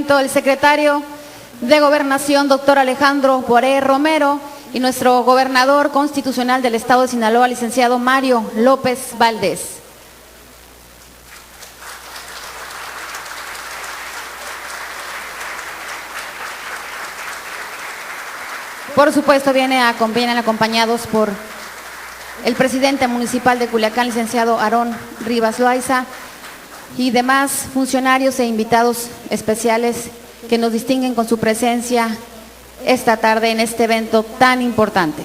evento el secretario de Gobernación, doctor Alejandro Poiré Romero, y nuestro gobernador constitucional del Estado de Sinaloa, licenciado Mario López Valdés. Por supuesto, vienen acompañados por el presidente municipal de Culiacán, licenciado Aarón Rivas Loaiza, y demás funcionarios e invitados especiales que nos distinguen con su presencia esta tarde en este evento tan importante.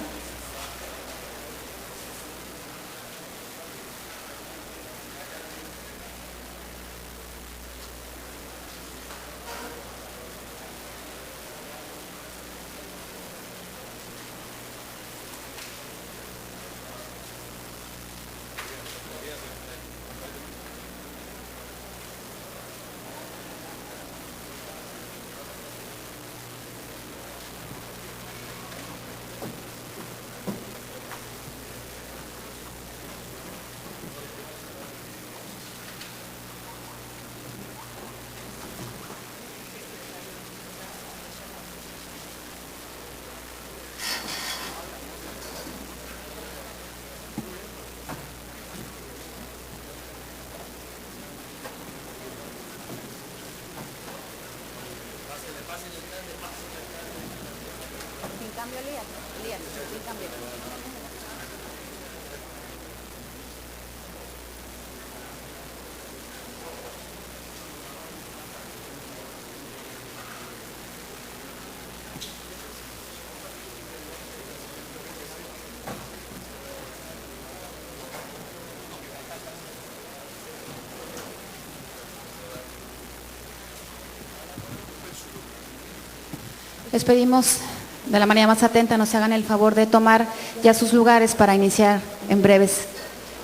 Les pedimos de la manera más atenta nos hagan el favor de tomar ya sus lugares para iniciar en breves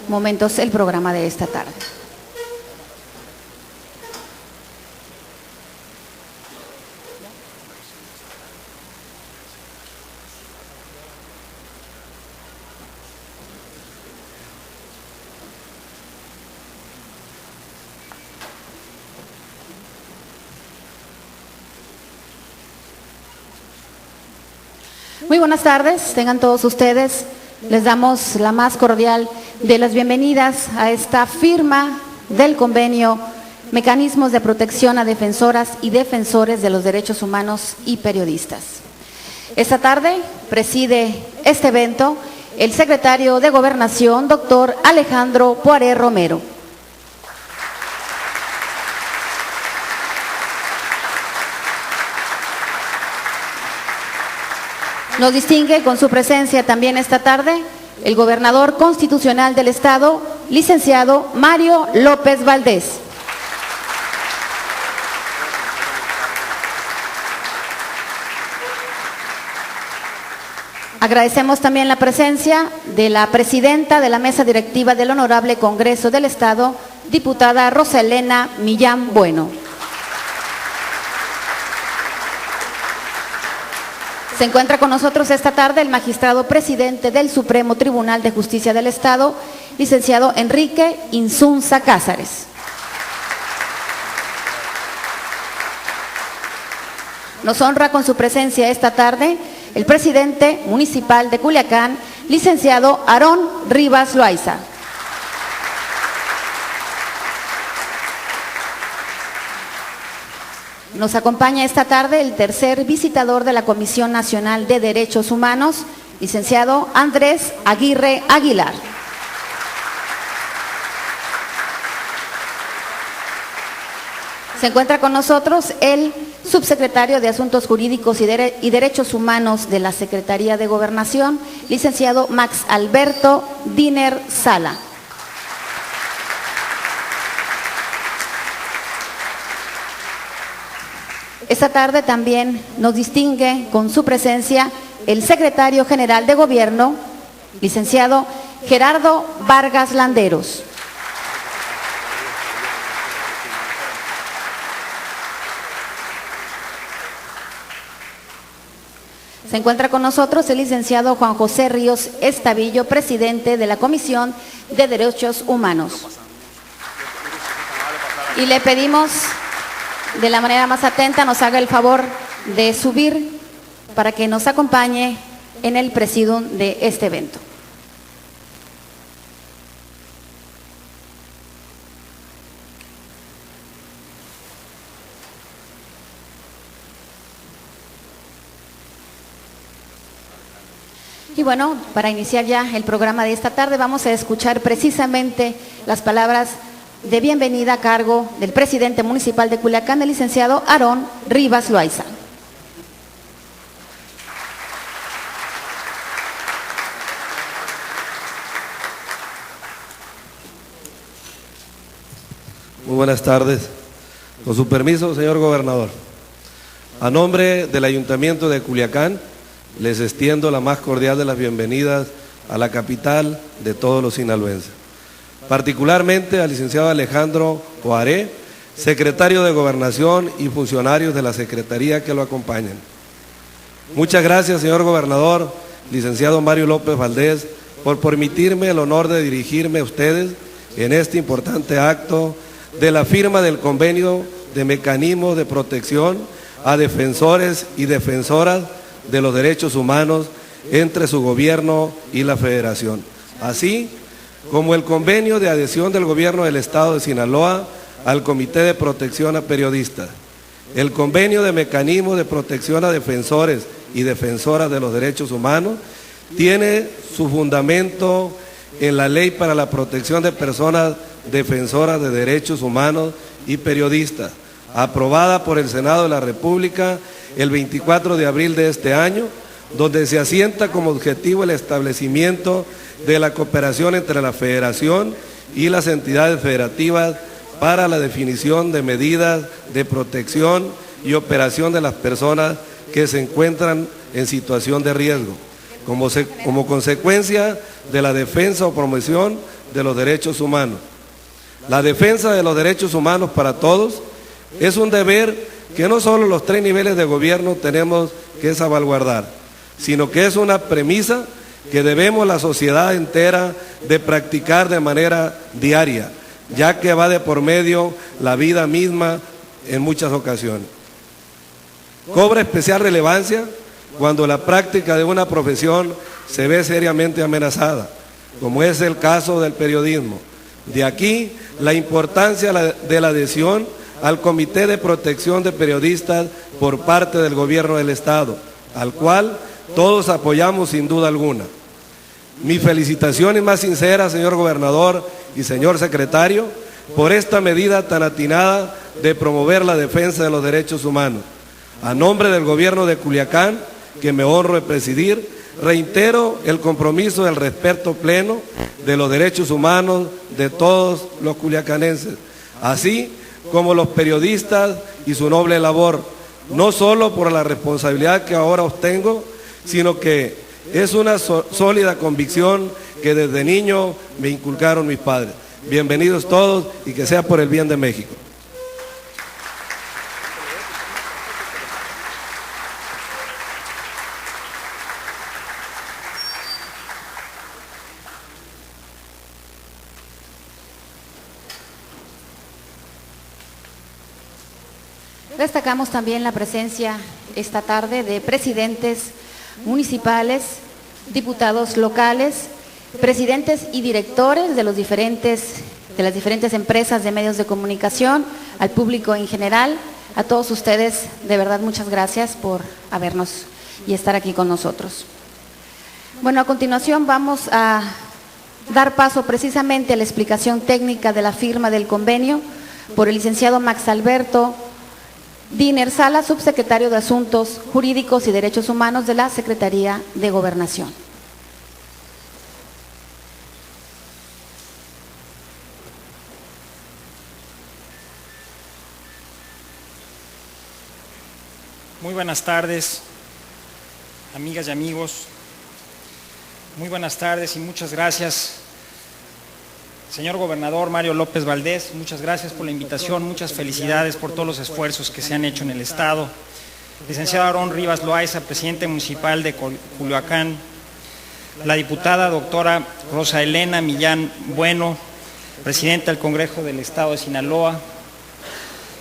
momentos el programa de esta tarde. Muy buenas tardes, tengan todos ustedes. Les damos la más cordial de las bienvenidas a esta firma del convenio Mecanismos de Protección a Defensoras y Defensores de los Derechos Humanos y Periodistas. Esta tarde preside este evento el secretario de Gobernación, doctor Alejandro Poiré Romero. Nos distingue con su presencia también esta tarde el gobernador constitucional del Estado, licenciado Mario López Valdés. Agradecemos también la presencia de la presidenta de la mesa directiva del Honorable Congreso del Estado, diputada Rosa Elena Millán Bueno. Se encuentra con nosotros esta tarde el magistrado presidente del Supremo Tribunal de Justicia del Estado, licenciado Enrique Insunza Cázares. Nos honra con su presencia esta tarde el presidente municipal de Culiacán, licenciado Aarón Rivas Loaiza. Nos acompaña esta tarde el tercer visitador de la Comisión Nacional de Derechos Humanos, licenciado Andrés Aguirre Aguilar. Se encuentra con nosotros el subsecretario de Asuntos Jurídicos y Derechos Humanos de la Secretaría de Gobernación, licenciado Max Alberto Diner Sala. Esta tarde también nos distingue con su presencia el secretario general de Gobierno, licenciado Gerardo Vargas Landeros. Se encuentra con nosotros el licenciado Juan José Ríos Estavillo, presidente de la Comisión de Derechos Humanos. Y le pedimos de la manera más atenta nos haga el favor de subir para que nos acompañe en el presidium de este evento. Y bueno, para iniciar ya el programa de esta tarde vamos a escuchar precisamente las palabras de bienvenida a cargo del presidente municipal de Culiacán, el licenciado Aarón Rivas Loaiza. Muy buenas tardes. Con su permiso, señor gobernador. A nombre del Ayuntamiento de Culiacán, les extiendo la más cordial de las bienvenidas a la capital de todos los sinaloenses. Particularmente al licenciado Alejandro Oaré, secretario de Gobernación y funcionarios de la Secretaría que lo acompañan. Muchas gracias, señor gobernador, licenciado Mario López Valdés, por permitirme el honor de dirigirme a ustedes en este importante acto de la firma del convenio de mecanismos de protección a defensores y defensoras de los derechos humanos entre su gobierno y la Federación, así como el convenio de adhesión del gobierno del Estado de Sinaloa al Comité de Protección a Periodistas, el convenio de mecanismos de protección a defensores y defensoras de los derechos humanos tiene su fundamento en la Ley para la Protección de Personas Defensoras de Derechos Humanos y Periodistas, aprobada por el Senado de la República el 24 de abril de este año, donde se asienta como objetivo el establecimiento de la cooperación entre la Federación y las entidades federativas para la definición de medidas de protección y operación de las personas que se encuentran en situación de riesgo, como consecuencia de la defensa o promoción de los derechos humanos. La defensa de los derechos humanos para todos es un deber que no solo los 3 niveles de gobierno tenemos que salvaguardar, sino que es una premisa que debemos la sociedad entera de practicar de manera diaria, ya que va de por medio la vida misma en muchas ocasiones. Cobra especial relevancia cuando la práctica de una profesión se ve seriamente amenazada, como es el caso del periodismo. De aquí la importancia de la adhesión al Comité de Protección de Periodistas por parte del Gobierno del Estado, al cual todos apoyamos sin duda alguna. Mi felicitaciones más sinceras, señor gobernador y señor secretario, por esta medida tan atinada de promover la defensa de los derechos humanos. A nombre del Gobierno de Culiacán, que me honro de presidir, reitero el compromiso del respeto pleno de los derechos humanos de todos los culiacanenses, así como los periodistas y su noble labor, no solo por la responsabilidad que ahora obtengo, sino que es una sólida convicción que desde niño me inculcaron mis padres. Bienvenidos todos y que sea por el bien de México. Destacamos también la presencia esta tarde de presidentes municipales, diputados locales, presidentes y directores de las diferentes empresas de medios de comunicación, al público en general, a todos ustedes, de verdad muchas gracias por habernos y estar aquí con nosotros. Bueno, a continuación vamos a dar paso precisamente a la explicación técnica de la firma del convenio por el licenciado Max Alberto Diner Sala, subsecretario de Asuntos Jurídicos y Derechos Humanos de la Secretaría de Gobernación. Muy buenas tardes, amigas y amigos. Muy buenas tardes y muchas gracias, señor gobernador Mario López Valdés. Muchas gracias por la invitación, muchas felicidades por todos los esfuerzos que se han hecho en el Estado. Licenciado Aarón Rivas Loaiza, presidente municipal de Culiacán. La diputada doctora Rosa Elena Millán Bueno, presidenta del Congreso del Estado de Sinaloa.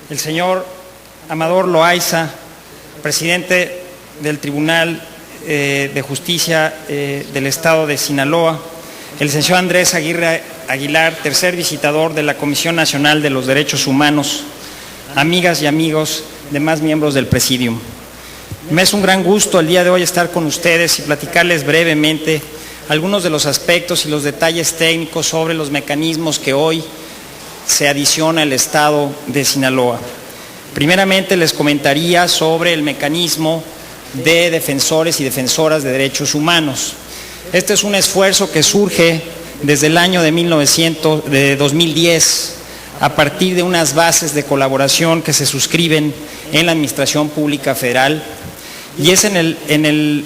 El señor Amador Loaiza, presidente del Tribunal de Justicia del Estado de Sinaloa, el licenciado Andrés Aguirre Aguilar, tercer visitador de la Comisión Nacional de los Derechos Humanos, amigas y amigos, demás miembros del Presidium. Me es un gran gusto el día de hoy estar con ustedes y platicarles brevemente algunos de los aspectos y los detalles técnicos sobre los mecanismos que hoy se adiciona al Estado de Sinaloa. Primeramente les comentaría sobre el mecanismo de defensores y defensoras de derechos humanos. Este es un esfuerzo que surge desde el año de 2010 a partir de unas bases de colaboración que se suscriben en la Administración Pública Federal, y es en el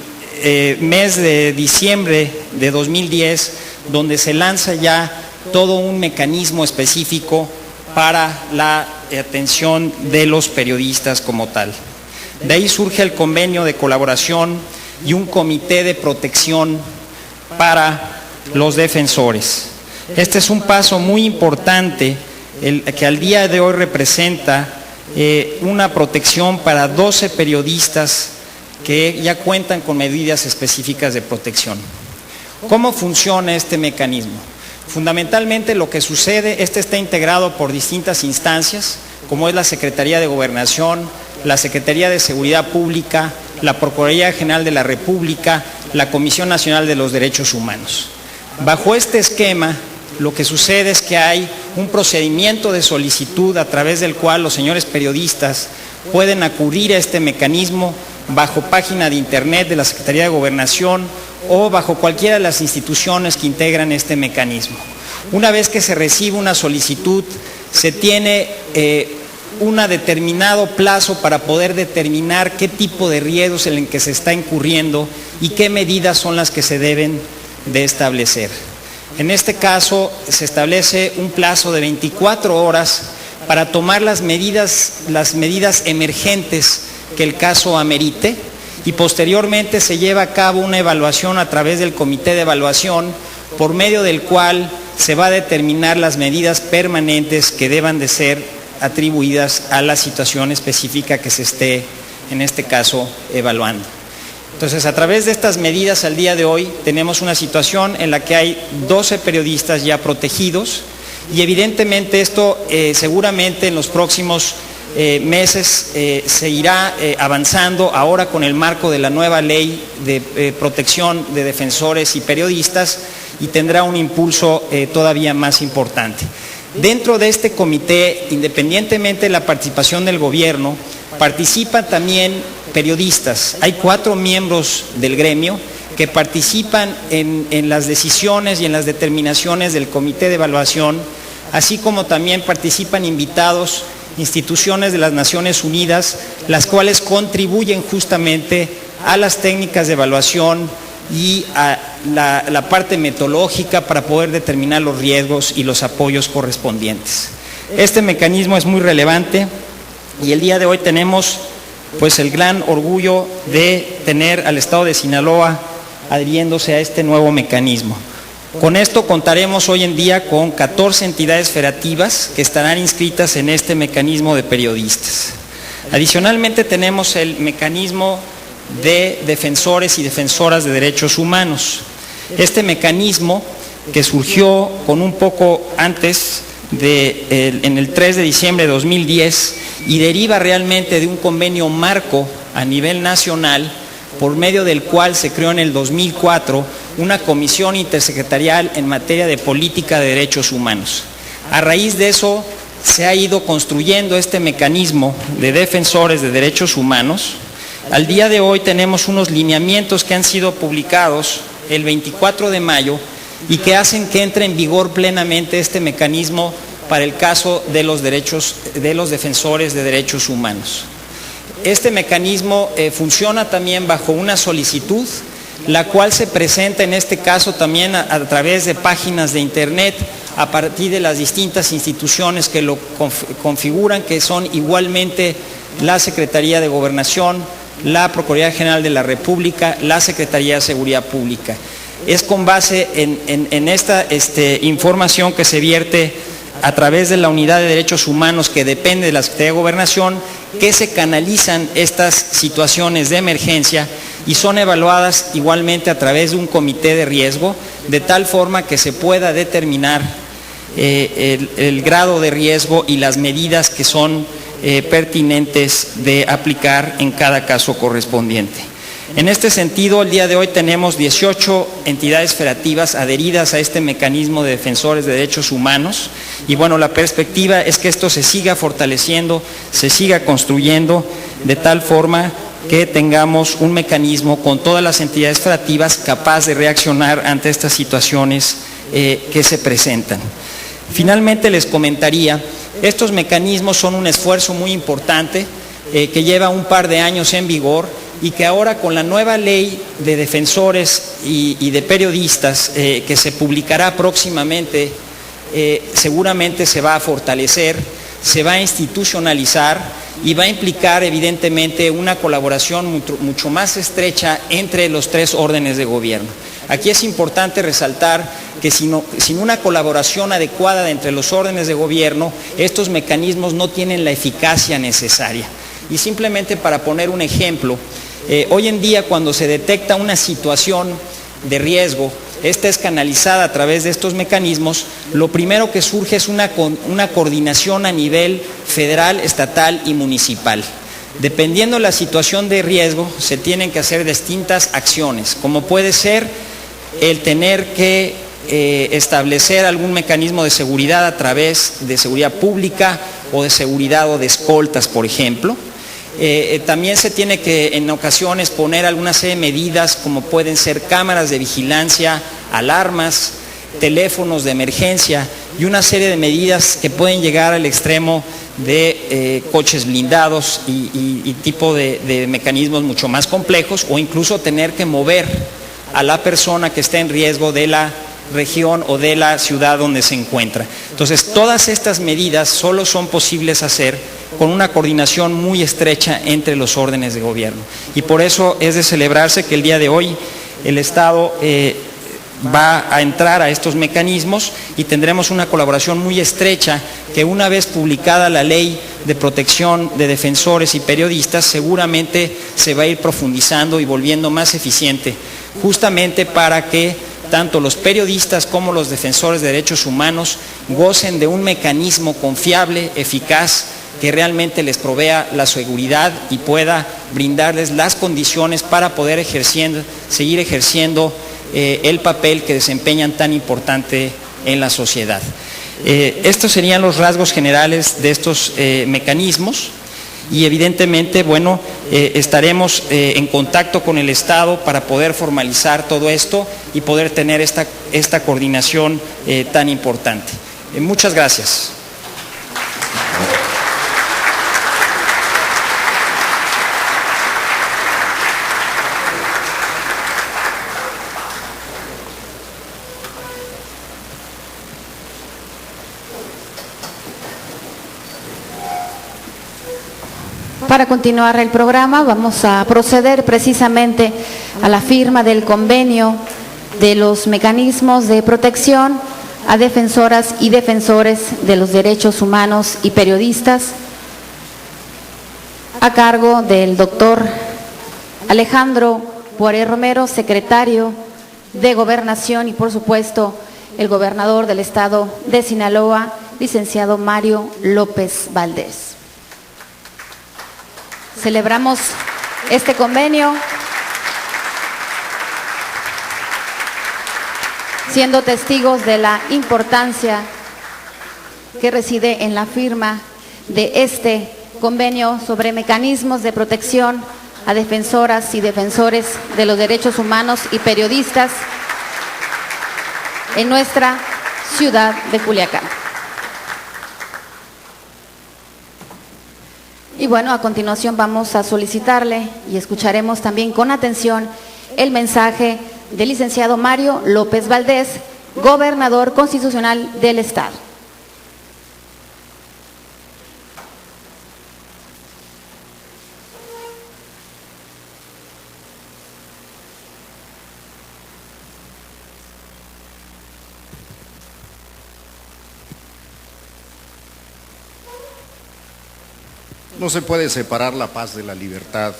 mes de diciembre de 2010 donde se lanza ya todo un mecanismo específico para la atención de los periodistas como tal. De ahí surge el convenio de colaboración y un comité de protección para los defensores. Este es un paso muy importante que al día de hoy representa una protección para 12 periodistas que ya cuentan con medidas específicas de protección. ¿Cómo funciona este mecanismo? Fundamentalmente lo que sucede, este está integrado por distintas instancias, como es la Secretaría de Gobernación, la Secretaría de Seguridad Pública, la Procuraduría General de la República, la Comisión Nacional de los Derechos Humanos. Bajo este esquema, lo que sucede es que hay un procedimiento de solicitud a través del cual los señores periodistas pueden acudir a este mecanismo bajo página de internet de la Secretaría de Gobernación o bajo cualquiera de las instituciones que integran este mecanismo. Una vez que se recibe una solicitud, se tiene un determinado plazo para poder determinar qué tipo de riesgos en el que se está incurriendo y qué medidas son las que se deben de establecer. En este caso, se establece un plazo de 24 horas para tomar las medidas emergentes que el caso amerite, y posteriormente se lleva a cabo una evaluación a través del comité de evaluación, por medio del cual se va a determinar las medidas permanentes que deban de ser atribuidas a la situación específica que se esté, en este caso, evaluando. Entonces, a través de estas medidas al día de hoy tenemos una situación en la que hay 12 periodistas ya protegidos, y evidentemente esto seguramente en los próximos meses se irá avanzando ahora con el marco de la nueva ley de protección de defensores y periodistas, y tendrá un impulso todavía más importante. Dentro de este comité, independientemente de la participación del gobierno, participan también periodistas. Hay 4 miembros del gremio que participan en las decisiones y en las determinaciones del comité de evaluación, así como también participan invitados, instituciones de las Naciones Unidas, las cuales contribuyen justamente a las técnicas de evaluación y a la parte metodológica para poder determinar los riesgos y los apoyos correspondientes. Este mecanismo es muy relevante y el día de hoy tenemos pues el gran orgullo de tener al Estado de Sinaloa adhiriéndose a este nuevo mecanismo. Con esto contaremos hoy en día con 14 entidades federativas que estarán inscritas en este mecanismo de periodistas. Adicionalmente tenemos el mecanismo de defensores y defensoras de derechos humanos. Este mecanismo, que surgió con un poco antes en el 3 de diciembre de 2010 y deriva realmente de un convenio marco a nivel nacional, por medio del cual se creó en el 2004 una comisión intersecretarial en materia de política de derechos humanos. A raíz de eso se ha ido construyendo este mecanismo de defensores de derechos humanos. Al día de hoy tenemos unos lineamientos que han sido publicados el 24 de mayo y que hacen que entre en vigor plenamente este mecanismo para el caso de los derechos de los defensores de derechos humanos. Este mecanismo funciona también bajo una solicitud, la cual se presenta en este caso también a través de páginas de internet a partir de las distintas instituciones que lo configuran, que son igualmente la Secretaría de Gobernación, la Procuraduría General de la República, la Secretaría de Seguridad Pública. Es con base en esta información que se vierte a través de la Unidad de Derechos Humanos, que depende de la Secretaría de Gobernación, que se canalizan estas situaciones de emergencia y son evaluadas igualmente a través de un comité de riesgo, de tal forma que se pueda determinar el grado de riesgo y las medidas que son pertinentes de aplicar en cada caso correspondiente. En este sentido, el día de hoy tenemos 18 entidades federativas adheridas a este mecanismo de defensores de derechos humanos y bueno, la perspectiva es que esto se siga fortaleciendo, se siga construyendo de tal forma que tengamos un mecanismo con todas las entidades federativas capaz de reaccionar ante estas situaciones que se presentan. Finalmente les comentaría, estos mecanismos son un esfuerzo muy importante que lleva un par de años en vigor y que ahora con la nueva ley de defensores y de periodistas que se publicará próximamente, seguramente se va a fortalecer, se va a institucionalizar y va a implicar evidentemente una colaboración mucho más estrecha entre los tres órdenes de gobierno. Aquí es importante resaltar que sin una colaboración adecuada entre los órdenes de gobierno, estos mecanismos no tienen la eficacia necesaria. Y simplemente para poner un ejemplo, hoy en día cuando se detecta una situación de riesgo, esta es canalizada a través de estos mecanismos, lo primero que surge es una coordinación a nivel federal, estatal y municipal. Dependiendo de la situación de riesgo, se tienen que hacer distintas acciones, como puede ser el tener que establecer algún mecanismo de seguridad a través de seguridad pública o de seguridad o de escoltas, por ejemplo. También se tiene que en ocasiones poner alguna serie de medidas como pueden ser cámaras de vigilancia, alarmas, teléfonos de emergencia y una serie de medidas que pueden llegar al extremo de coches blindados y tipo de mecanismos mucho más complejos o incluso tener que mover a la persona que está en riesgo de la región o de la ciudad donde se encuentra. Entonces, todas estas medidas solo son posibles hacer con una coordinación muy estrecha entre los órdenes de gobierno. Y por eso es de celebrarse que el día de hoy el Estado va a entrar a estos mecanismos y tendremos una colaboración muy estrecha que una vez publicada la ley de protección de defensores y periodistas seguramente se va a ir profundizando y volviendo más eficiente, justamente para que tanto los periodistas como los defensores de derechos humanos gocen de un mecanismo confiable, eficaz, que realmente les provea la seguridad y pueda brindarles las condiciones para poder seguir ejerciendo el papel que desempeñan tan importante en la sociedad. Estos serían los rasgos generales de estos mecanismos y evidentemente, bueno, estaremos en contacto con el Estado para poder formalizar todo esto y poder tener esta coordinación tan importante. Muchas gracias. Para continuar el programa vamos a proceder precisamente a la firma del convenio de los mecanismos de protección a defensoras y defensores de los derechos humanos y periodistas a cargo del doctor Alejandro Poiré Romero, secretario de Gobernación y por supuesto el gobernador del estado de Sinaloa, licenciado Mario López Valdés. Celebramos este convenio siendo testigos de la importancia que reside en la firma de este convenio sobre mecanismos de protección a defensoras y defensores de los derechos humanos y periodistas en nuestra ciudad de Culiacán. Y bueno, a continuación vamos a solicitarle y escucharemos también con atención el mensaje del licenciado Mario López Valdés, gobernador constitucional del Estado. No se puede separar la paz de la libertad,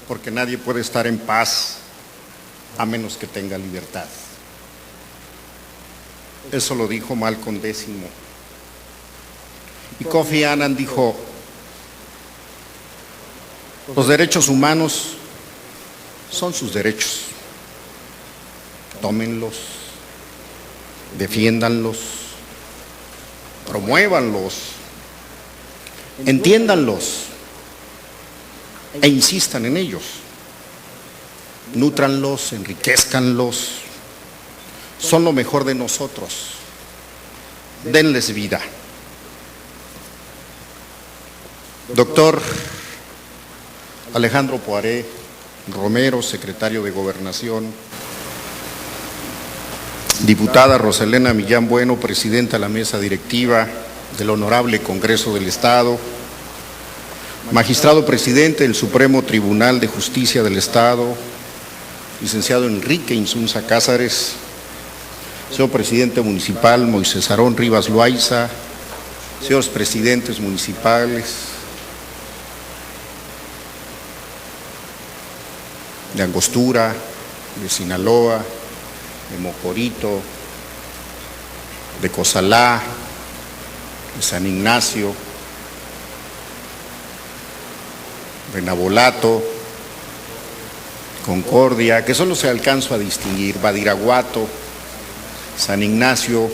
porque nadie puede estar en paz a menos que tenga libertad. Eso lo dijo Malcolm X. Y Kofi Annan dijo, los derechos humanos son sus derechos. Tómenlos, defiéndanlos, promuévanlos, entiéndanlos e insistan en ellos. Nútranlos, enriquezcanlos, son lo mejor de nosotros. Denles vida. Doctor Alejandro Poiré Romero, secretario de Gobernación. Diputada Roselena Millán Bueno, presidenta de la mesa directiva del Honorable Congreso del Estado. Magistrado presidente del Supremo Tribunal de Justicia del Estado, licenciado Enrique Insunza Cázares. Señor presidente municipal Moisés Aarón Rivas Loaiza. Señores presidentes municipales de Angostura, de Sinaloa, de Mocorito, de Cozalá, de San Ignacio, de Nabolato, Concordia, que solo se alcanzo a distinguir, Badiraguato, San Ignacio,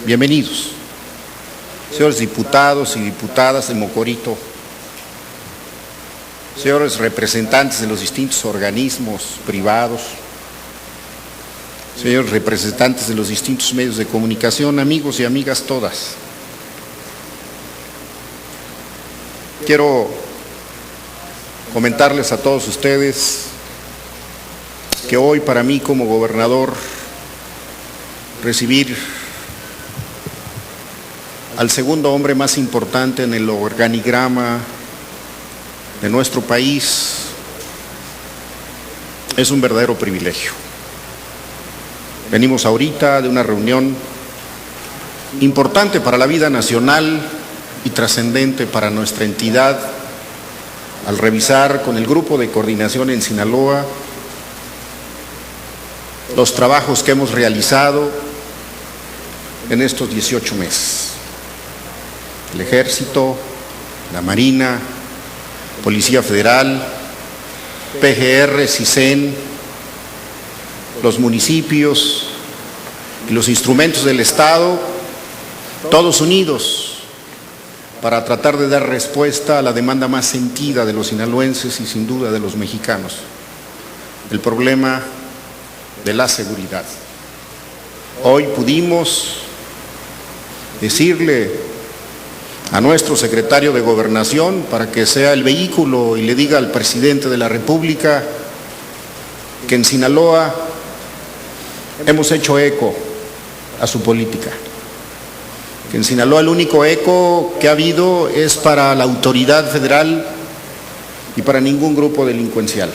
bienvenidos. Señores diputados y diputadas de Mocorito, señores representantes de los distintos organismos privados, señores representantes de los distintos medios de comunicación, amigos y amigas todas. Quiero comentarles a todos ustedes que hoy para mí como gobernador recibir al segundo hombre más importante en el organigrama de nuestro país es un verdadero privilegio. Venimos ahorita de una reunión importante para la vida nacional y trascendente para nuestra entidad al revisar con el grupo de coordinación en Sinaloa los trabajos que hemos realizado en estos 18 meses. El Ejército, la Marina, Policía Federal, PGR, CISEN, los municipios y los instrumentos del Estado, todos unidos para tratar de dar respuesta a la demanda más sentida de los sinaloenses y sin duda de los mexicanos, el problema de la seguridad. Hoy pudimos decirle a nuestro secretario de Gobernación para que sea el vehículo y le diga al presidente de la República que en Sinaloa hemos hecho eco a su política, que en Sinaloa el único eco que ha habido es para la autoridad federal y para ningún grupo delincuencial.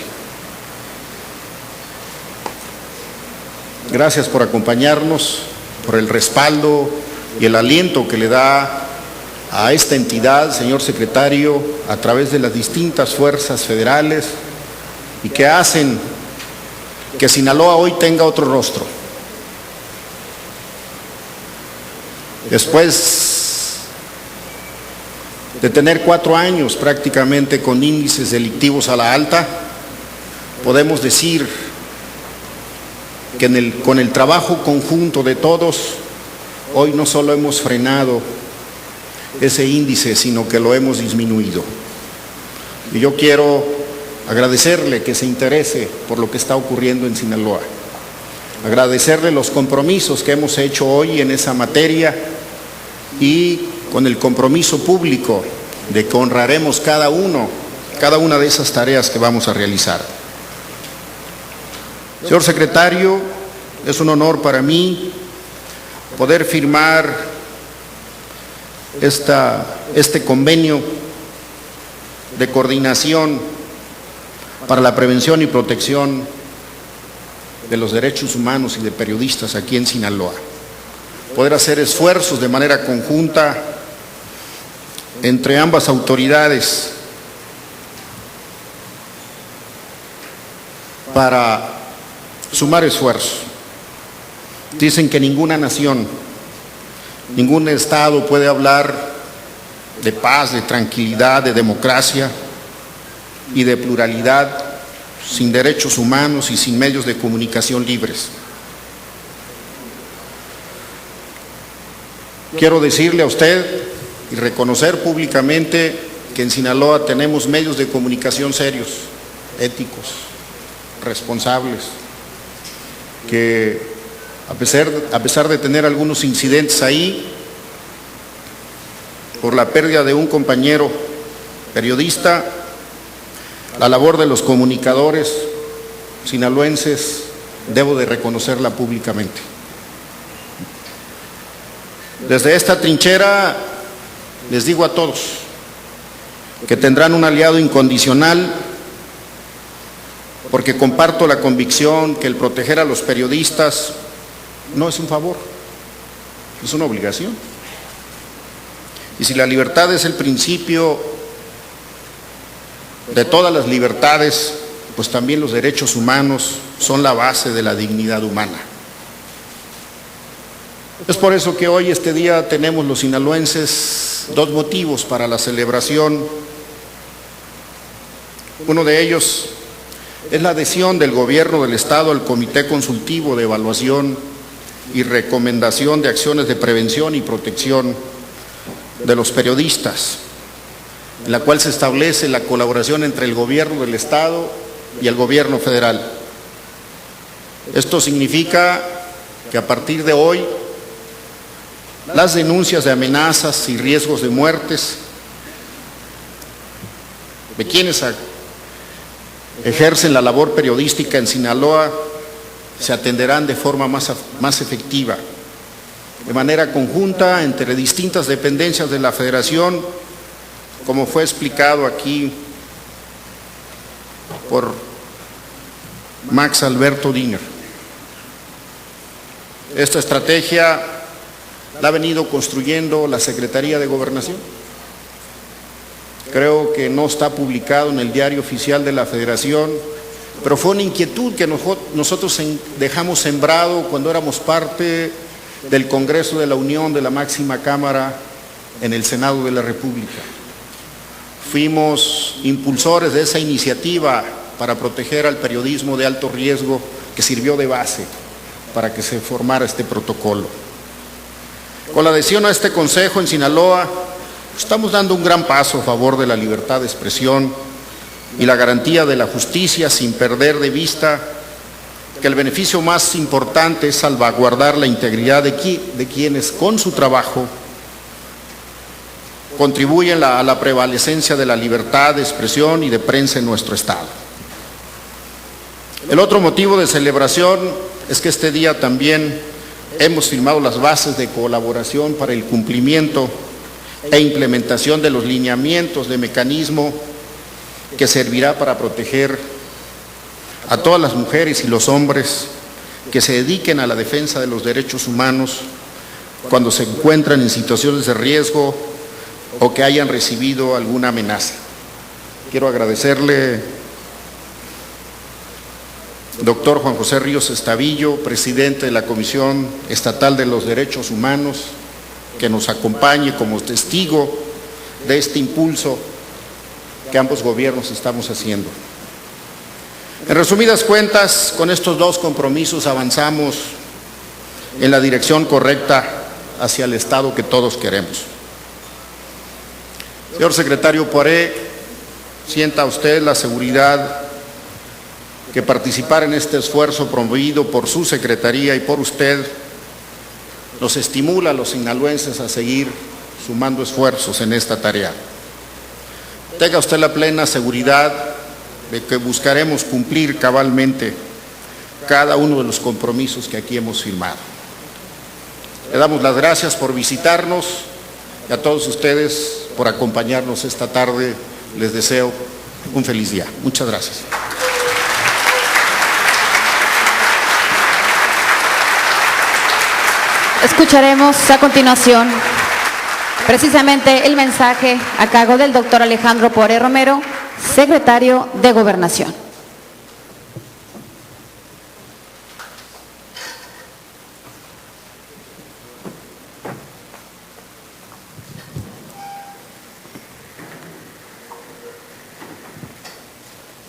Gracias por acompañarnos, por el respaldo y el aliento que le da a esta entidad, señor secretario, a través de las distintas fuerzas federales y que hacen que Sinaloa hoy tenga otro rostro. Después de tener 4 años prácticamente con índices delictivos a la alta, podemos decir que con el trabajo conjunto de todos, hoy no solo hemos frenado ese índice, sino que lo hemos disminuido. Y yo quiero agradecerle que se interese por lo que está ocurriendo en Sinaloa, agradecerle los compromisos que hemos hecho hoy en esa materia y con el compromiso público de que honraremos cada una de esas tareas que vamos a realizar. Señor secretario, es un honor para mí poder firmar este convenio de coordinación para la prevención y protección de los derechos humanos y de periodistas aquí en Sinaloa. Poder hacer esfuerzos de manera conjunta entre ambas autoridades para sumar esfuerzos. Dicen que ninguna nación, ningún Estado puede hablar de paz, de tranquilidad, de democracia y de pluralidad sin derechos humanos y sin medios de comunicación libres. Quiero decirle a usted y reconocer públicamente que en Sinaloa tenemos medios de comunicación serios, éticos, responsables, que a pesar de tener algunos incidentes ahí, por la pérdida de un compañero periodista, la labor de los comunicadores sinaloenses debo de reconocerla públicamente. Desde esta trinchera les digo a todos que tendrán un aliado incondicional, porque comparto la convicción que el proteger a los periodistas no es un favor, es una obligación. Y si la libertad es el principio de todas las libertades, pues también los derechos humanos son la base de la dignidad humana. Es por eso que hoy, este día, tenemos los sinaloenses dos motivos para la celebración. Uno de ellos es la adhesión del Gobierno del Estado al Comité Consultivo de Evaluación y Recomendación de Acciones de Prevención y Protección de los Periodistas, en la cual se establece la colaboración entre el Gobierno del Estado y el Gobierno federal. Esto significa que a partir de hoy, las denuncias de amenazas y riesgos de muertes de quienes ejercen la labor periodística en Sinaloa se atenderán de forma más efectiva, de manera conjunta entre distintas dependencias de la Federación, como fue explicado aquí por Max Alberto Diner. Esta estrategia la ha venido construyendo la Secretaría de Gobernación. Creo que no está publicado en el Diario Oficial de la Federación, pero fue una inquietud que nosotros dejamos sembrado cuando éramos parte del Congreso de la Unión de la máxima Cámara en el Senado de la República. Fuimos impulsores de esa iniciativa para proteger al periodismo de alto riesgo, que sirvió de base para que se formara este protocolo. Con la adhesión a este consejo en Sinaloa, estamos dando un gran paso a favor de la libertad de expresión y la garantía de la justicia, sin perder de vista que el beneficio más importante es salvaguardar la integridad de quienes con su trabajo contribuyen a la prevalecencia de la libertad de expresión y de prensa en nuestro Estado. El otro motivo de celebración es que este día también hemos firmado las bases de colaboración para el cumplimiento e implementación de los lineamientos de mecanismo que servirá para proteger a todas las mujeres y los hombres que se dediquen a la defensa de los derechos humanos cuando se encuentran en situaciones de riesgo o que hayan recibido alguna amenaza. Quiero agradecerle, doctor Juan José Ríos Estavillo, presidente de la Comisión Estatal de los Derechos Humanos, que nos acompañe como testigo de este impulso que ambos gobiernos estamos haciendo. En resumidas cuentas, con estos dos compromisos avanzamos en la dirección correcta hacia el Estado que todos queremos. Señor secretario Poiré, sienta usted la seguridad que participar en este esfuerzo promovido por su secretaría y por usted nos estimula a los sinaloenses a seguir sumando esfuerzos en esta tarea. Tenga usted la plena seguridad de que buscaremos cumplir cabalmente cada uno de los compromisos que aquí hemos firmado. Le damos las gracias por visitarnos y a todos ustedes por acompañarnos esta tarde. Les deseo un feliz día. Muchas gracias. Escucharemos a continuación precisamente el mensaje a cargo del doctor Alejandro Pore Romero, secretario de Gobernación.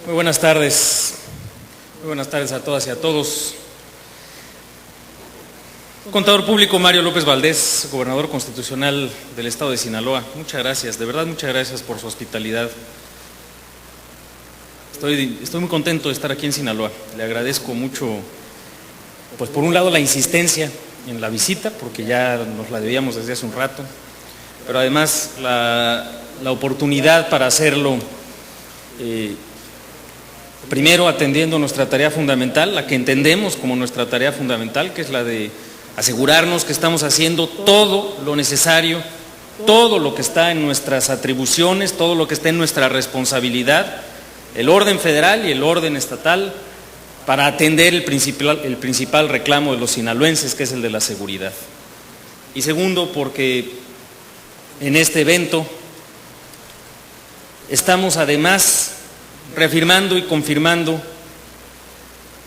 Muy buenas tardes. Muy buenas tardes a todas y a todos. Contador público Mario López Valdés, gobernador constitucional del estado de Sinaloa, muchas gracias, de verdad muchas gracias por su hospitalidad. Estoy muy contento de estar aquí en Sinaloa. Le agradezco mucho, pues por un lado la insistencia en la visita, porque ya nos la debíamos desde hace un rato, pero además la oportunidad para hacerlo, primero atendiendo nuestra tarea fundamental, la que entendemos como nuestra tarea fundamental, que es la de asegurarnos que estamos haciendo todo lo necesario, todo lo que está en nuestras atribuciones, todo lo que está en nuestra responsabilidad, el orden federal y el orden estatal, para atender el principal reclamo de los sinaloenses, que es el de la seguridad. Y segundo, porque en este evento estamos además reafirmando y confirmando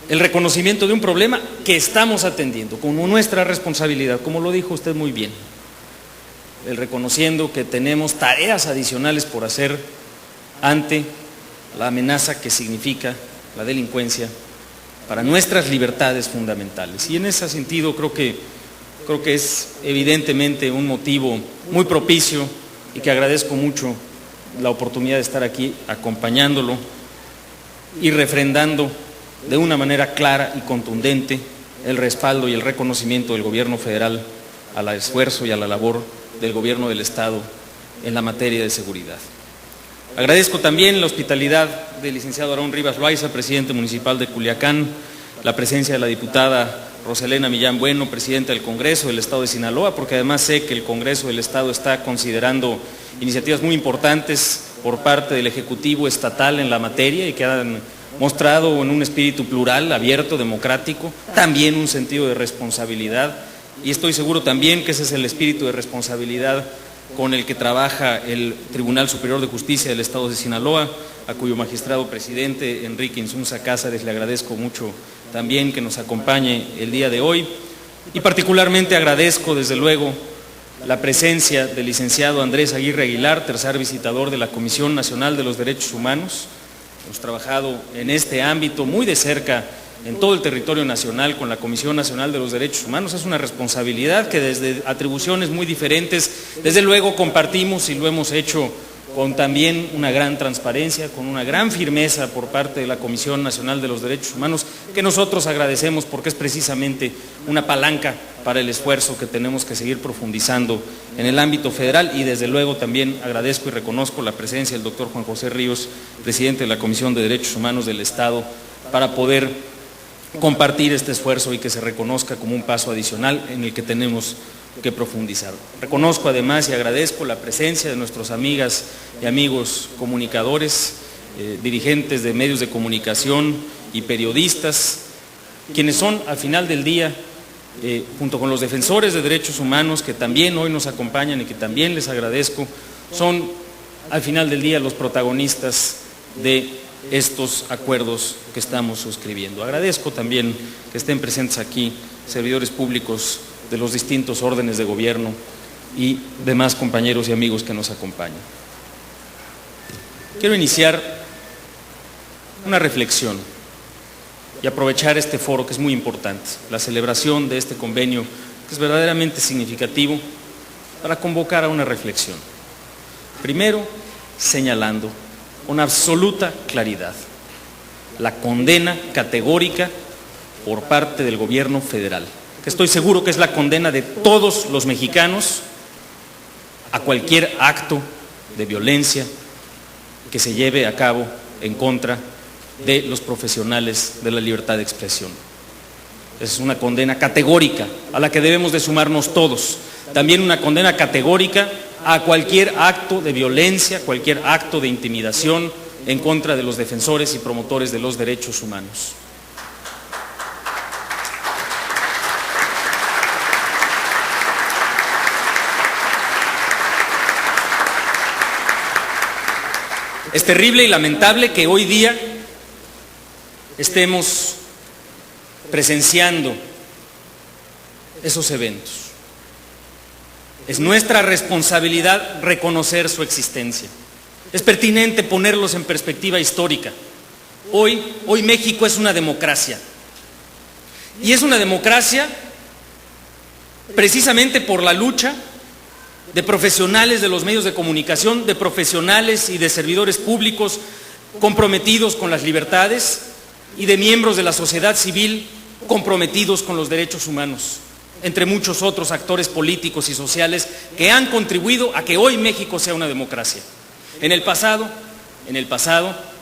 el reconocimiento de un problema que estamos atendiendo como nuestra responsabilidad, como lo dijo usted muy bien, el reconociendo que tenemos tareas adicionales por hacer ante la amenaza que significa la delincuencia para nuestras libertades fundamentales. Y en ese sentido creo que es evidentemente un motivo muy propicio y que agradezco mucho la oportunidad de estar aquí acompañándolo y refrendando de una manera clara y contundente el respaldo y el reconocimiento del gobierno federal al esfuerzo y a la labor del gobierno del estado en la materia de seguridad. Agradezco también la hospitalidad del licenciado Aarón Rivas Loaiza, presidente municipal de Culiacán, la presencia de la diputada Roselena Millán Bueno, presidenta del Congreso del estado de Sinaloa, porque además sé que el Congreso del estado está considerando iniciativas muy importantes por parte del Ejecutivo estatal en la materia y que han mostrado en un espíritu plural, abierto, democrático, también un sentido de responsabilidad, y estoy seguro también que ese es el espíritu de responsabilidad con el que trabaja el Tribunal Superior de Justicia del estado de Sinaloa, a cuyo magistrado presidente Enrique Insunza Cázares le agradezco mucho también que nos acompañe el día de hoy, y particularmente agradezco desde luego la presencia del licenciado Andrés Aguirre Aguilar, tercer visitador de la Comisión Nacional de los Derechos Humanos. Hemos trabajado en este ámbito muy de cerca en todo el territorio nacional con la Comisión Nacional de los Derechos Humanos. Es una responsabilidad que desde atribuciones muy diferentes, desde luego compartimos y lo hemos hecho con también una gran transparencia, con una gran firmeza por parte de la Comisión Nacional de los Derechos Humanos, que nosotros agradecemos porque es precisamente una palanca para el esfuerzo que tenemos que seguir profundizando en el ámbito federal, y desde luego también agradezco y reconozco la presencia del doctor Juan José Ríos, presidente de la Comisión de Derechos Humanos del Estado, para poder compartir este esfuerzo y que se reconozca como un paso adicional en el que tenemos que profundizar. Reconozco además y agradezco la presencia de nuestros amigas y amigos comunicadores, dirigentes de medios de comunicación y periodistas, quienes son al final del día, junto con los defensores de derechos humanos que también hoy nos acompañan y que también les agradezco, son al final del día los protagonistas de estos acuerdos que estamos suscribiendo. Agradezco también que estén presentes aquí servidores públicos de los distintos órdenes de gobierno y demás compañeros y amigos que nos acompañan. Quiero iniciar una reflexión y aprovechar este foro que es muy importante, la celebración de este convenio que es verdaderamente significativo, para convocar a una reflexión. Primero, señalando con absoluta claridad la condena categórica por parte del gobierno federal, que estoy seguro que es la condena de todos los mexicanos a cualquier acto de violencia que se lleve a cabo en contra de los profesionales de la libertad de expresión. Es una condena categórica a la que debemos de sumarnos todos. También una condena categórica a cualquier acto de violencia, cualquier acto de intimidación en contra de los defensores y promotores de los derechos humanos. Es terrible y lamentable que hoy día estemos presenciando esos eventos. Es nuestra responsabilidad reconocer su existencia. Es pertinente ponerlos en perspectiva histórica. Hoy México es una democracia. Y es una democracia precisamente por la lucha de profesionales de los medios de comunicación, de profesionales y de servidores públicos comprometidos con las libertades y de miembros de la sociedad civil comprometidos con los derechos humanos, entre muchos otros actores políticos y sociales que han contribuido a que hoy México sea una democracia. En el pasado,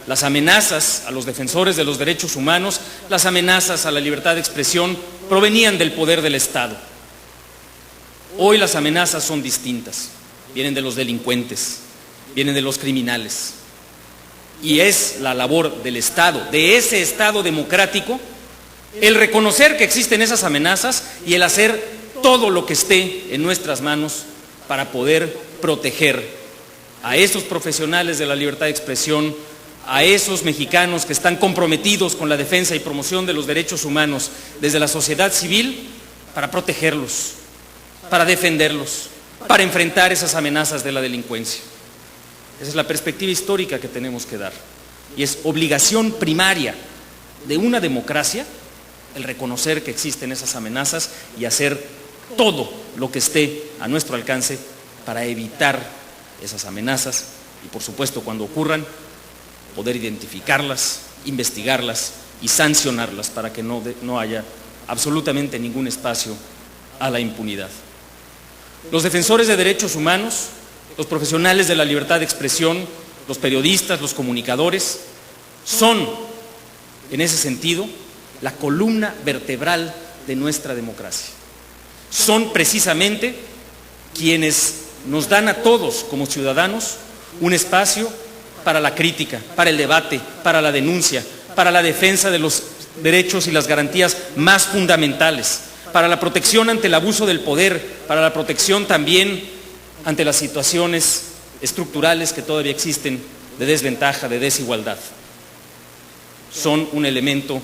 las amenazas a los defensores de los derechos humanos, las amenazas a la libertad de expresión provenían del poder del Estado. Hoy las amenazas son distintas, vienen de los delincuentes, vienen de los criminales. Y es la labor del Estado, de ese Estado democrático, el reconocer que existen esas amenazas y el hacer todo lo que esté en nuestras manos para poder proteger a esos profesionales de la libertad de expresión, a esos mexicanos que están comprometidos con la defensa y promoción de los derechos humanos desde la sociedad civil, para protegerlos, para defenderlos, para enfrentar esas amenazas de la delincuencia. Esa es la perspectiva histórica que tenemos que dar. Y es obligación primaria de una democracia el reconocer que existen esas amenazas y hacer todo lo que esté a nuestro alcance para evitar esas amenazas y, por supuesto, cuando ocurran, poder identificarlas, investigarlas y sancionarlas para que no haya absolutamente ningún espacio a la impunidad. Los defensores de derechos humanos, los profesionales de la libertad de expresión, los periodistas, los comunicadores, son, en ese sentido, la columna vertebral de nuestra democracia. Son precisamente quienes nos dan a todos como ciudadanos un espacio para la crítica, para el debate, para la denuncia, para la defensa de los derechos y las garantías más fundamentales, para la protección ante el abuso del poder, para la protección también ante las situaciones estructurales que todavía existen de desventaja, de desigualdad. Son un elemento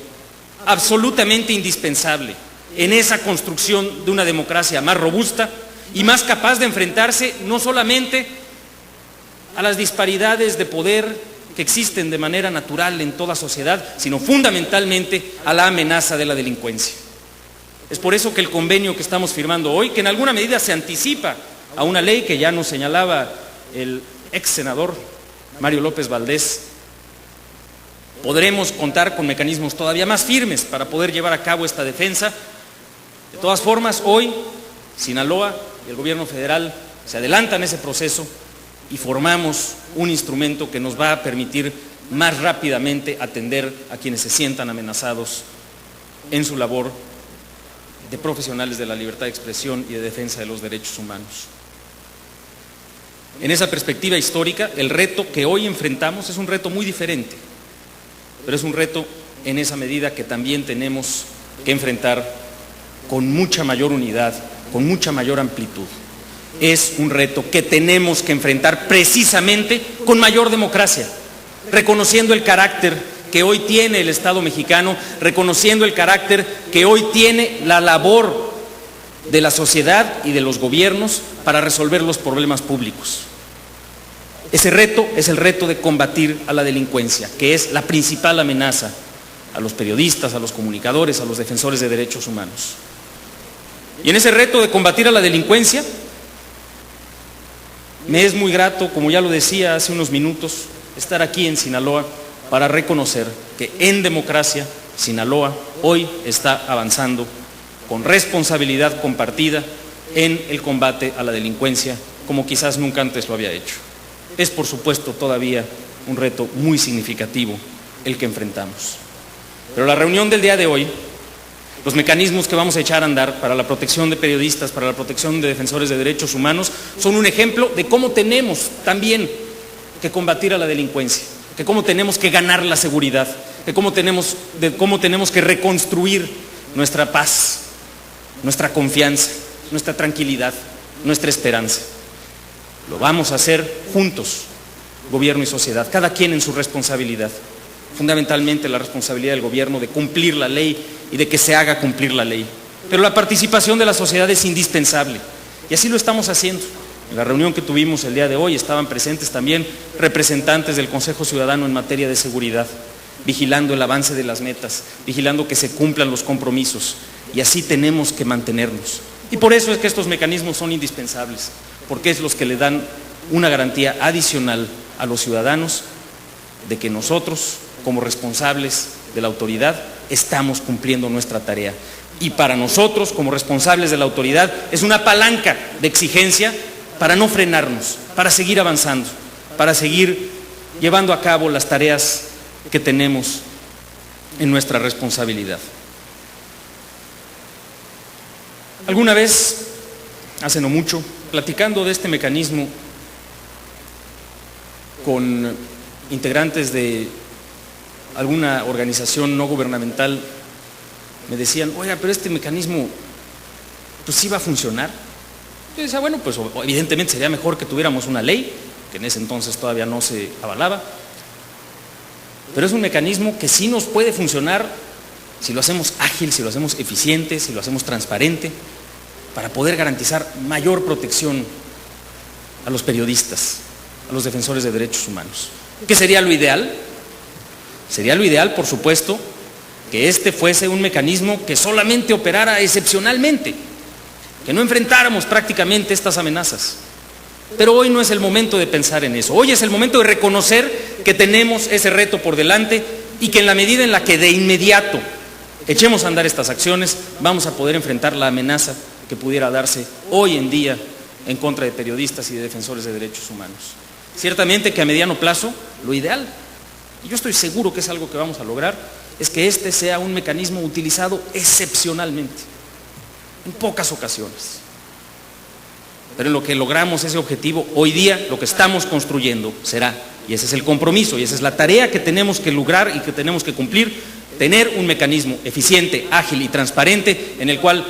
absolutamente indispensable en esa construcción de una democracia más robusta y más capaz de enfrentarse no solamente a las disparidades de poder que existen de manera natural en toda sociedad, sino fundamentalmente a la amenaza de la delincuencia. Es por eso que el convenio que estamos firmando hoy, que en alguna medida se anticipa a una ley que ya nos señalaba el ex senador Mario López Valdés, podremos contar con mecanismos todavía más firmes para poder llevar a cabo esta defensa. De todas formas, hoy Sinaloa y el gobierno federal se adelantan en ese proceso y formamos un instrumento que nos va a permitir más rápidamente atender a quienes se sientan amenazados en su labor de profesionales de la libertad de expresión y de defensa de los derechos humanos. En esa perspectiva histórica, el reto que hoy enfrentamos es un reto muy diferente, pero es un reto en esa medida que también tenemos que enfrentar con mucha mayor unidad, con mucha mayor amplitud. Es un reto que tenemos que enfrentar precisamente con mayor democracia, reconociendo el carácter que hoy tiene el Estado mexicano, reconociendo el carácter que hoy tiene la labor de la sociedad y de los gobiernos para resolver los problemas públicos. Ese reto es el reto de combatir a la delincuencia, que es la principal amenaza a los periodistas, a los comunicadores, a los defensores de derechos humanos. Y en ese reto de combatir a la delincuencia, me es muy grato, como ya lo decía hace unos minutos, estar aquí en Sinaloa para reconocer que en democracia Sinaloa hoy está avanzando con responsabilidad compartida en el combate a la delincuencia, como quizás nunca antes lo había hecho. Es, por supuesto, todavía un reto muy significativo el que enfrentamos. Pero la reunión del día de hoy, los mecanismos que vamos a echar a andar para la protección de periodistas, para la protección de defensores de derechos humanos, son un ejemplo de cómo tenemos también que combatir a la delincuencia, de cómo tenemos que ganar la seguridad, de cómo tenemos que reconstruir nuestra paz, nuestra confianza, nuestra tranquilidad, nuestra esperanza. Lo vamos a hacer juntos, gobierno y sociedad, cada quien en su responsabilidad. Fundamentalmente la responsabilidad del gobierno de cumplir la ley y de que se haga cumplir la ley. Pero la participación de la sociedad es indispensable y así lo estamos haciendo. En la reunión que tuvimos el día de hoy estaban presentes también representantes del Consejo Ciudadano en materia de seguridad, vigilando el avance de las metas, vigilando que se cumplan los compromisos, y así tenemos que mantenernos. Y por eso es que estos mecanismos son indispensables, porque es los que le dan una garantía adicional a los ciudadanos de que nosotros, como responsables de la autoridad, estamos cumpliendo nuestra tarea. Y para nosotros, como responsables de la autoridad, es una palanca de exigencia para no frenarnos, para seguir avanzando, para seguir llevando a cabo las tareas que tenemos en nuestra responsabilidad. Alguna vez, hace no mucho, platicando de este mecanismo con integrantes de alguna organización no gubernamental, me decían, oiga, pero este mecanismo, pues sí va a funcionar. Yo decía, bueno, pues evidentemente sería mejor que tuviéramos una ley, que en ese entonces todavía no se avalaba, pero es un mecanismo que sí nos puede funcionar si lo hacemos ágil, si lo hacemos eficiente, si lo hacemos transparente, para poder garantizar mayor protección a los periodistas, a los defensores de derechos humanos. ¿Qué sería lo ideal? Sería lo ideal, por supuesto, que este fuese un mecanismo que solamente operara excepcionalmente, que no enfrentáramos prácticamente estas amenazas. Pero hoy no es el momento de pensar en eso. Hoy es el momento de reconocer que tenemos ese reto por delante y que en la medida en la que de inmediato echemos a andar estas acciones, vamos a poder enfrentar la amenaza que pudiera darse hoy en día en contra de periodistas y de defensores de derechos humanos. Ciertamente que a mediano plazo, lo ideal, y yo estoy seguro que es algo que vamos a lograr, es que este sea un mecanismo utilizado excepcionalmente, en pocas ocasiones. Pero en lo que logramos ese objetivo, hoy día lo que estamos construyendo será, y ese es el compromiso, y esa es la tarea que tenemos que lograr y que tenemos que cumplir, tener un mecanismo eficiente, ágil y transparente en el cual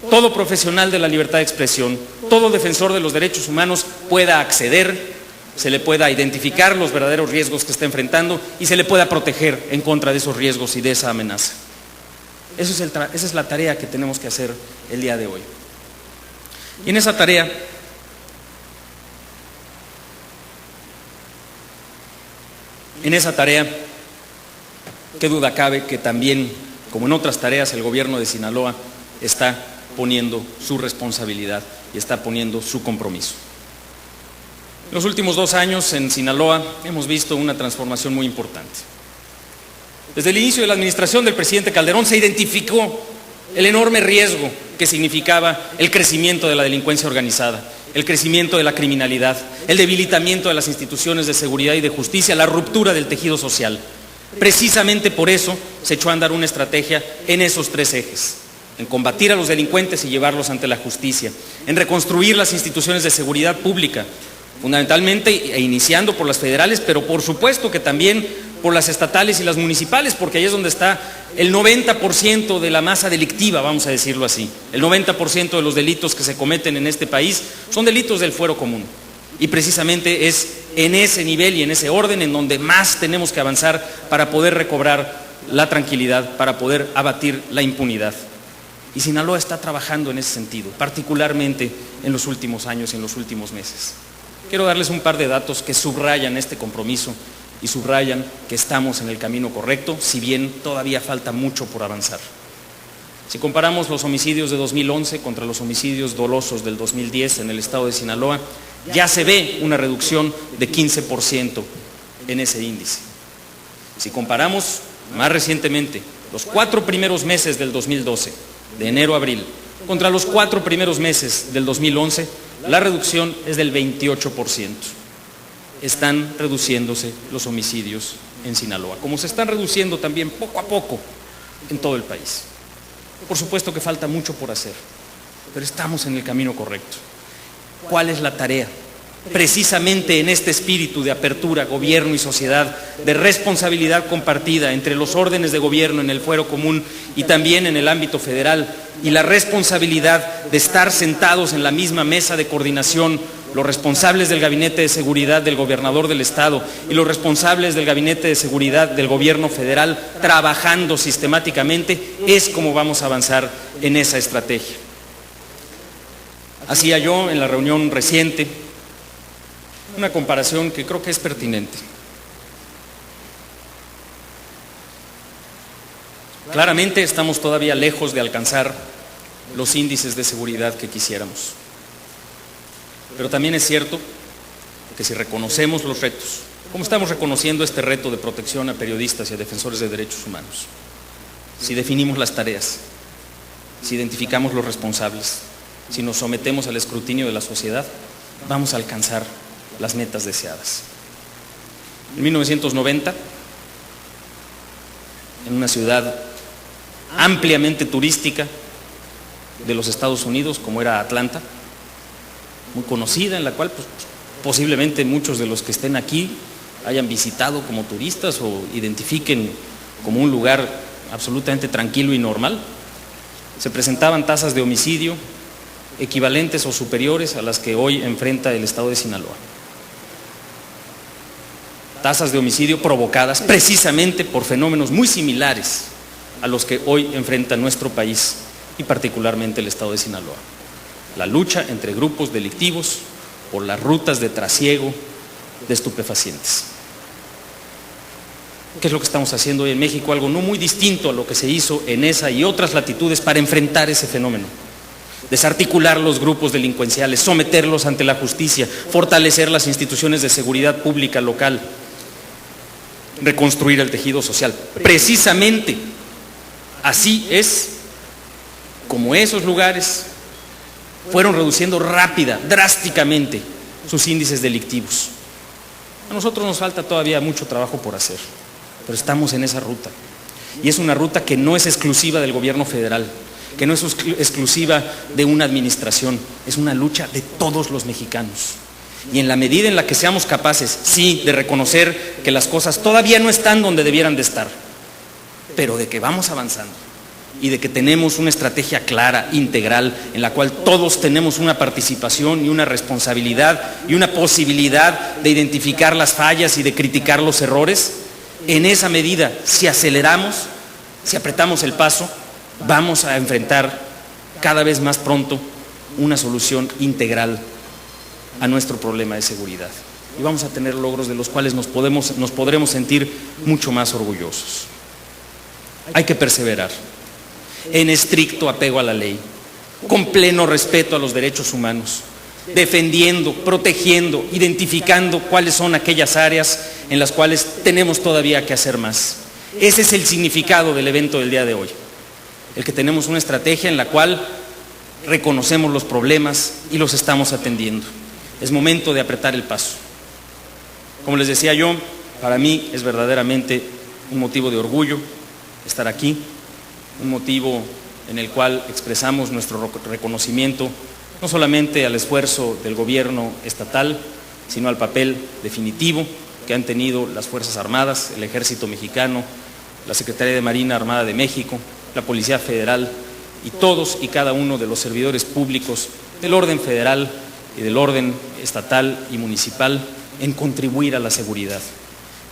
todo profesional de la libertad de expresión, todo defensor de los derechos humanos pueda acceder, se le pueda identificar los verdaderos riesgos que está enfrentando y se le pueda proteger en contra de esos riesgos y de esa amenaza. Esa es la tarea que tenemos que hacer el día de hoy. Y en esa tarea, qué duda cabe que también, como en otras tareas, el gobierno de Sinaloa está poniendo su responsabilidad y está poniendo su compromiso. En los últimos 2 años en Sinaloa hemos visto una transformación muy importante. Desde el inicio de la administración del presidente Calderón se identificó el enorme riesgo que significaba el crecimiento de la delincuencia organizada, el crecimiento de la criminalidad, el debilitamiento de las instituciones de seguridad y de justicia, la ruptura del tejido social. Precisamente por eso se echó a andar una estrategia en esos 3 ejes: en combatir a los delincuentes y llevarlos ante la justicia, en reconstruir las instituciones de seguridad pública, fundamentalmente e iniciando por las federales, pero por supuesto que también por las estatales y las municipales, porque ahí es donde está el 90% de la masa delictiva, vamos a decirlo así. El 90% de los delitos que se cometen en este país son delitos del fuero común. Y precisamente es en ese nivel y en ese orden en donde más tenemos que avanzar para poder recobrar la tranquilidad, para poder abatir la impunidad. Y Sinaloa está trabajando en ese sentido, particularmente en los últimos años y en los últimos meses. Quiero darles un par de datos que subrayan este compromiso y subrayan que estamos en el camino correcto, si bien todavía falta mucho por avanzar. Si comparamos los homicidios de 2011 contra los homicidios dolosos del 2010 en el estado de Sinaloa, ya se ve una reducción de 15% en ese índice. Si comparamos más recientemente los 4 primeros meses del 2012, de enero a abril, contra los 4 primeros meses del 2011, la reducción es del 28%. Están reduciéndose los homicidios en Sinaloa, como se están reduciendo también poco a poco en todo el país. Por supuesto que falta mucho por hacer, pero estamos en el camino correcto. ¿Cuál es la tarea? Precisamente en este espíritu de apertura, gobierno y sociedad, de responsabilidad compartida entre los órdenes de gobierno en el fuero común y también en el ámbito federal, y la responsabilidad de estar sentados en la misma mesa de coordinación los responsables del Gabinete de Seguridad del gobernador del estado y los responsables del Gabinete de Seguridad del gobierno federal trabajando sistemáticamente, es como vamos a avanzar en esa estrategia. Hacía yo en la reunión reciente una comparación que creo que es pertinente. Claramente estamos todavía lejos de alcanzar los índices de seguridad que quisiéramos. Pero también es cierto que si reconocemos los retos, como estamos reconociendo este reto de protección a periodistas y a defensores de derechos humanos, si definimos las tareas, si identificamos los responsables, si nos sometemos al escrutinio de la sociedad, vamos a alcanzar las metas deseadas. En 1990, en una ciudad ampliamente turística de los Estados Unidos, como era Atlanta, muy conocida, en la cual pues, posiblemente muchos de los que estén aquí hayan visitado como turistas o identifiquen como un lugar absolutamente tranquilo y normal. Se presentaban tasas de homicidio equivalentes o superiores a las que hoy enfrenta el estado de Sinaloa. Tasas de homicidio provocadas precisamente por fenómenos muy similares a los que hoy enfrenta nuestro país y particularmente el estado de Sinaloa. La lucha entre grupos delictivos por las rutas de trasiego de estupefacientes. ¿Qué es lo que estamos haciendo hoy en México? Algo no muy distinto a lo que se hizo en esa y otras latitudes para enfrentar ese fenómeno. Desarticular los grupos delincuenciales, someterlos ante la justicia, fortalecer las instituciones de seguridad pública local, reconstruir el tejido social. Precisamente así es como esos lugares fueron reduciendo drásticamente sus índices delictivos. A nosotros nos falta todavía mucho trabajo por hacer, pero estamos en esa ruta. Y es una ruta que no es exclusiva del gobierno federal, que no es exclusiva de una administración, es una lucha de todos los mexicanos. Y en la medida en la que seamos capaces, sí, de reconocer que las cosas todavía no están donde debieran de estar, pero de que vamos avanzando y de que tenemos una estrategia clara, integral, en la cual todos tenemos una participación y una responsabilidad y una posibilidad de identificar las fallas y de criticar los errores, en esa medida, si aceleramos, si apretamos el paso, vamos a enfrentar cada vez más pronto una solución integral a nuestro problema de seguridad. Y vamos a tener logros de los cuales nos podremos sentir mucho más orgullosos. Hay que perseverar en estricto apego a la ley, con pleno respeto a los derechos humanos, defendiendo, protegiendo, identificando cuáles son aquellas áreas en las cuales tenemos todavía que hacer más. Ese es el significado del evento del día de hoy, el que tenemos una estrategia en la cual reconocemos los problemas y los estamos atendiendo. Es momento de apretar el paso. Como les decía yo, para mí es verdaderamente un motivo de orgullo estar aquí, un motivo en el cual expresamos nuestro reconocimiento no solamente al esfuerzo del gobierno estatal, sino al papel definitivo que han tenido las Fuerzas Armadas, el Ejército Mexicano, la Secretaría de Marina Armada de México, la Policía Federal y todos y cada uno de los servidores públicos del orden federal y del orden estatal y municipal en contribuir a la seguridad.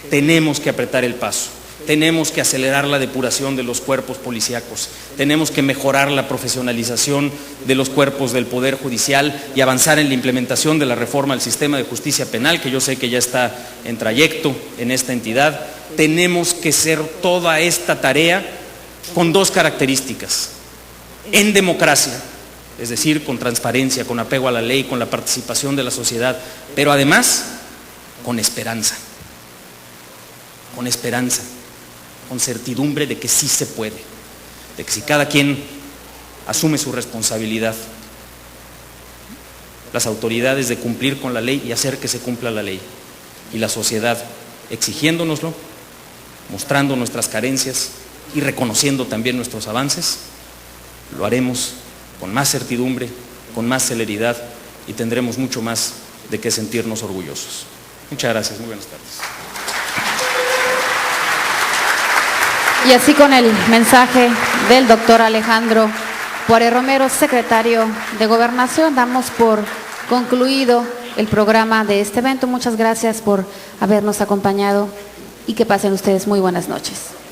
Tenemos que apretar el paso. Tenemos que acelerar la depuración de los cuerpos policíacos, tenemos que mejorar la profesionalización de los cuerpos del Poder Judicial y avanzar en la implementación de la reforma al sistema de justicia penal, que yo sé que ya está en trayecto en esta entidad. Tenemos que hacer toda esta tarea con dos características: en democracia, es decir, con transparencia, con apego a la ley, con la participación de la sociedad, pero además con esperanza, con certidumbre de que sí se puede, de que si cada quien asume su responsabilidad, las autoridades de cumplir con la ley y hacer que se cumpla la ley, y la sociedad exigiéndonoslo, mostrando nuestras carencias y reconociendo también nuestros avances, lo haremos con más certidumbre, con más celeridad y tendremos mucho más de qué sentirnos orgullosos. Muchas gracias, muy buenas tardes. Y así con el mensaje del doctor Alejandro Párez Romero, secretario de Gobernación, damos por concluido el programa de este evento. Muchas gracias por habernos acompañado y que pasen ustedes muy buenas noches.